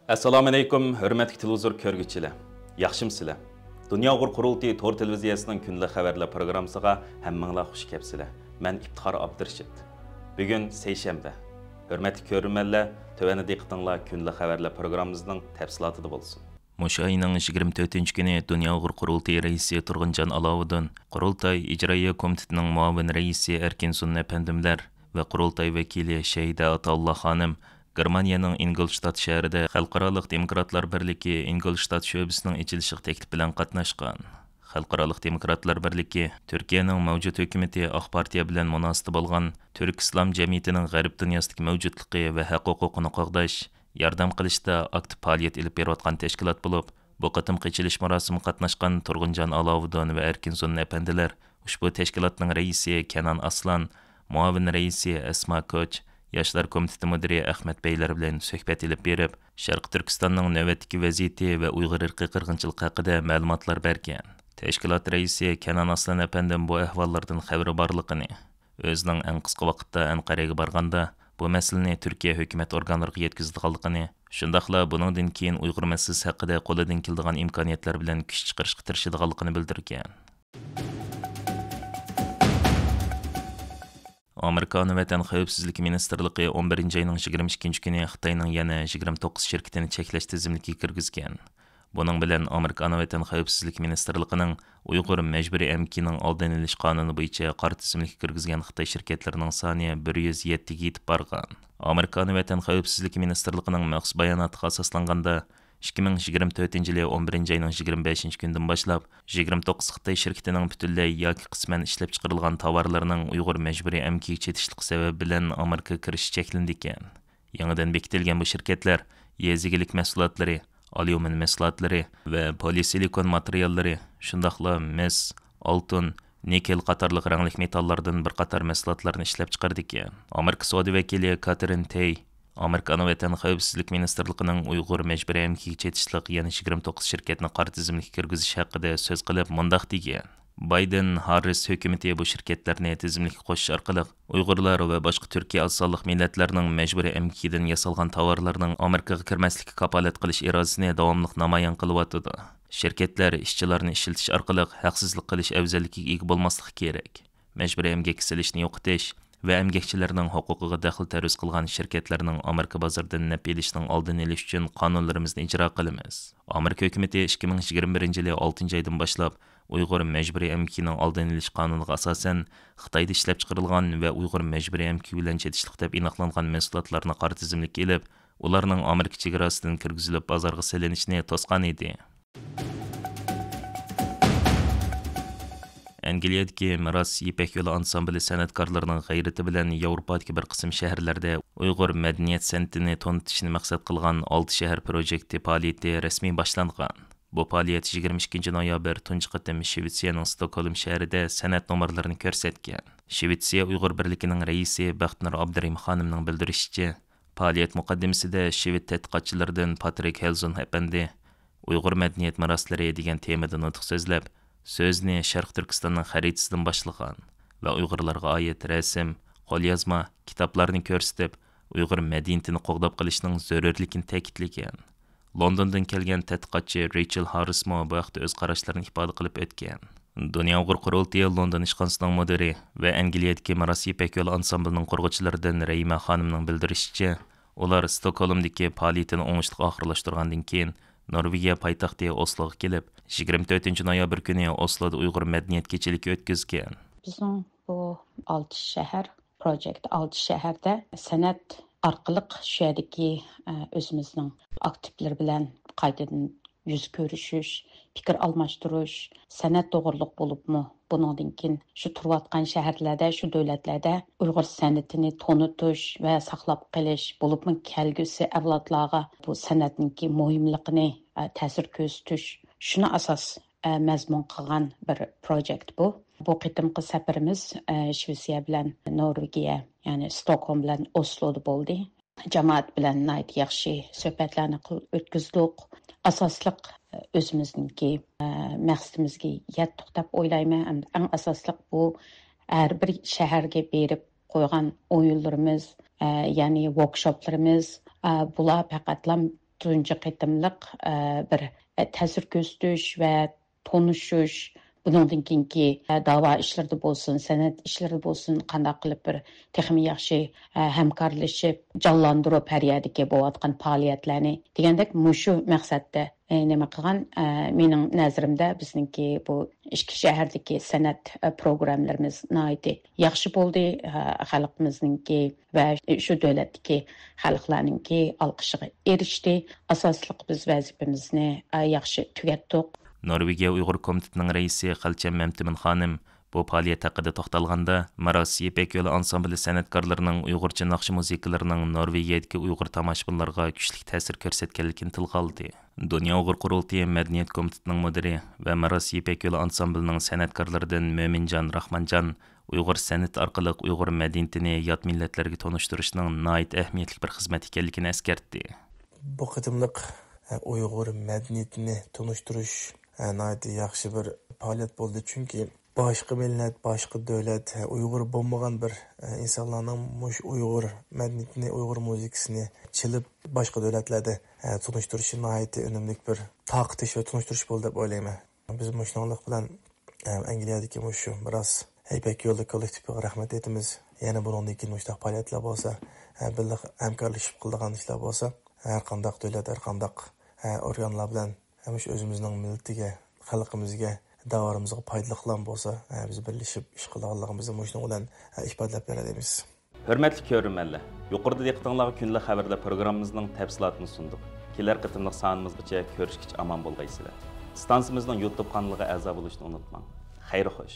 Assalomu alaykum, hurmatli televizor ko'rguvchilar. Yaxshimsizlar? Dunyo qurultiyi Tor televiziyasining kunlik xabarlar programmasiga hammanglar xush kelibsizlar. Men İftixor Abdurashid. Bugun seshanba. Hurmatli ko'ruvchilar, tövani diqqatinglar kunlik xabarlar programmamizning tafsilotida bo'lsin. Mushu ayning 24-kuni Dunyo qurultiyi raisi Turg'unjon Aloviddin, Qurultay ijroiya komitetining muavin raisi Erkinsun Efendimlar va qurultay vakili Shayda Atolloh xonim Germaniyaning Ingolstadt shahrida Xalqaroliq Demokratlar birligi Ingolstadt sho'basining ichilishiga taklif bilan qatnashgan. Xalqaroliq Demokratlar birligi Turkiyaning mavjud hukumati Oq partiya bilan munosib bo'lgan Turk islom jamiyatining g'arb dunyosidagi mavjudligi va haq-huquqini qo'g'dash, yordam qilishda aktiv faoliyat olib berayotgan tashkilot bo'lib, bu qatimqi ichilish marosimida qatnashgan Turg'unjon Aloviddin va Erkinsun Efendilar ushbu tashkilotning raisi Kenan Aslan, muavin raisi Asma Koch, Yoshlar komiteti müdiri Ahmet Beyler bilan suhbat olib berib, Sharq Turkistonning navbatdagi vaziyati va Uyg'ur irqiy qirg'inchiligi haqida ma'lumotlar bergan. Tashkilot raisi Kenan Aslan apandim bu ahvollardan xabari borligini, o'zining eng qisqa vaqtda Anqaraga borganda bu masalani Turkiya hukumat organlariga yetkazganligini, shundaqla buningdan keyin Uyg'ur masalasi haqida qo'lidan keladigan imkoniyatlar bilan kuch chiqarishga tirishadiganligini bildirgan. Amerikanın Vatan Xavfsizlik Ministerligi 11-ayning 22-kuni Xitoyning yana 29 shirkatini cheklash tizimligiga kirgizgan. Buning bilan Amerikanın Vatan Xavfsizlik Ministerligining Uyg'ur majburiy amkining oldini olish qonuni bo'yicha qora tizimligiga kirgizgan Xitoy shirkatlarining soni 107 ga yetib borgan. Amerikanın Vatan Xavfsizlik Ministerligining maxsus bayonotiga asoslanganda 2024-yili 11-ayning 25-kunidan boshlab 29 Xitoy shirkatining butunlay yoki qisman ishlab chiqarilgan tovarlarining Uyg'ur majburiy amkiga chetishlik sababi bilan Amerika kirishi cheklandi ekan. Yangidan bekitilgan bu shirkatlar yezigilik mahsulotlari, alyumin mahsulotlari va polisilikon materiallari, shundaqla mis, oltin, nikel qatorliq rangli metallardan bir qator mahsulotlarni ishlab chiqardi ekan. Amerika savdo vakili Catherine Tay Amerikanın Vatan Xavfsizlik Ministerligining Uyg'ur majburiy amkiga chetishlik yana 29 shirkatni qora tizimlikka kirgizish haqida so'z qilib mundaq degan. Biden-Harris hukumati bu shirkatlarni tizimlikka qo'shish orqali Uyg'urlar va boshqa Turkiya asonliq millatlarning majburiy amkidan yasalgan tovarlarning Amerikaga kirmaslikka kafolat qilish irodasini davomli namoyon qilyotdi. Shirkatlar ishchilarni ishlatish orqali haqsizlik qilish afzalligiga ega bo'lmasligi kerak. Majburiy amgakka silishni yo'qotish va emgakçilərinin huquqiga daxil təruz qılğan şirkətlərinin Amerika bazarından nəp elishning oldini olish uchun qonunlarimizni ijro qilamiz. Amerika hökuməti 2021-yili 6-aydan boshlab Uyg'ur majburiy amkining oldini olish qonuniga asosan Xitoyda ishlab chiqarilgan va Uyg'ur majburiy amki bilan chetishlik deb aniqlangan mahsulotlarni qora tizimlikka ilib, ularning Amerika chegarasidan kirgizilib bozorga solinishini to'sgan edi. Angliyadagi Miros Ipak yo'li ansambli san'atkorlarining g'ayrati bilan Yevropadagi bir qism shaharlarda Uyg'ur madaniyat san'atini tanitishni maqsad qilgan 6 shahar projekti faoliyati rasmiy boshlangan. Bu faoliyat 22 noyabr tunji qatim Shvetsiyaning Stockholm shahrida san'at nomerlarini ko'rsatgan. Shvetsiya Uyg'ur birligining raisi Baxtnur Abdurim xonimning bildirishicha, faoliyat muqaddimasida Shvet tadqiqotchilaridan Patrick Helson apandi Uyg'ur madaniyat meroslari degan temada nutq so'zlab, so'zni Sharq Turkistonning xaritasidan boshlagan va Uyg'urlarga oid rasm, qo'lyozma, kitoblarni ko'rsatib, Uyg'ur madaniyatini qo'g'dab qilishning zarurligini ta'kidlagan. Londondan kelgan tadqiqotchi Rachel Harris bu haqda o'z qarashlarini ifoda qilib o'tgan. Dunyo Uyg'ur qurultiyi London ishxonasining mudiri va Angliyadagi Miros Ipak yo'li ansamblining qurg'uvchilaridan Rayma xonimning bildirishicha, ular Stockholmdagi faoliyatini o'ngishli oxirlashtirgandan keyin Norvegiya poytaxti Osloga kelib, 24 noyabr kuni Osloda Uyg'ur madaniyat kechiligi o'tkazgan. Bizning bu 6 shahar projekt 6 shaharda san'at orqali shu yerdagi o'zimizning aktivlar bilan qaytadan yuz ko'rishish, fikr almashtirish, san'at to'g'riliq bo'libmi? Bundan keyin shu turayotgan shaharlarda, shu davlatlarda Uyg'ur san'atini tanitish va saqlab qolish bo'libmi kelgusi avlodlarga bu san'atning muhimligini ta'sir ko'rsatish, shuni asos mazmun qilgan bir projekt bu. Bu qitimqi safarimiz Shvetsiya bilan Norvegiya, ya'ni Stockholm bilan Osloda bo'ldi. Jamoat bilan yaxshi suhbatlarni o'tkazdik. Asosliq o'zimizningki maqsadimizga yetdik deb o'ylayman. Eng asosliq bu har bir shaharga berib qo'ygan o'yinlarimiz, ya'ni workshoplarimiz, bular faqatlam tunji qitimliq bir ta'sir ko'rsatish va tonishish, buningdan keyingi da'vo ishlarida bo'lsin, san'at ishlarida bo'lsin, qanday qilib bir texnik yaxshi hamkorlashib, jonlantirib har yerdagi bo'layotgan faoliyatlarni degandek mushu maqsadda nima qilgan mening nazarimda bizningki bu ikki shahardagi san'at programmalarimiz nihoyatda yaxshi bo'ldi. Xalqimizningki va shu davlatdagi xalqlarningki olqishiga erishdi. Asosliq biz vazifamizni yaxshi tugatdik. Norvegiya Uyg'ur komitetining raisi Qalcham Mamtimin xonim bu faoliyat haqida to'xtalganda, Maros Ipek yo'li ansambli san'atkorlarining Uyg'urcha naqshi musiqalarining Norvegiyadagi Uyg'ur tomoshabinlarga kuchli ta'sir ko'rsatganligini tilga oldi. Dunyo Uyg'ur qurultiyi madaniyat komitetining mudiri va Maros Ipek yo'li ansamblining san'atkorlaridan Mo'minjon Rahmonjon Uyg'ur san'at orqali Uyg'ur madaniyatini yot millatlarga tanishtirishning nihoyat ahamiyatli bir xizmat ekanligini eskartdi. Bu qitimliq Uyg'ur madaniyatini tanishtirish nihoyat yaxshi bir faoliyat bo'ldi, chunki boshqa millat, boshqa davlat, Uyg'ur bo'lmagan bir insonlarning mush Uyg'ur madaniyatini, Uyg'ur musiqasini chilib boshqa davlatlarda tanishtirishi nihoyat unumli bir taqtish va tanishtirish bo'ldi deb o'ylayman. Biz mushuninglik bilan Angliyadagi mushu biroz Ipek yo'li kollektiviga rahmat aytamiz. Yana bundan keyin mushta faoliyatlar bo'lsa, birga hamkorlashib qiladigan ishlar bo'lsa, har qanday davlat, har qanday organlar bilan hamish o'zimizning millatiga, xalqimizga, davorimizga foydali qilgan bo'lsa, biz birlashib ish qilganligimizni mushning bilan ifodalab beramiz. Hörmətli görürmənlər, yuqorida diqqətinizə günlük xəbərlər proqramımızın təfsilatını sunduq. Kelər qitimliq sanımızgacha görüşkiç aman bolğaysızlar. Stansiyamızın YouTube kanalına əza oluşunu unutmayın. Xeyir xoş.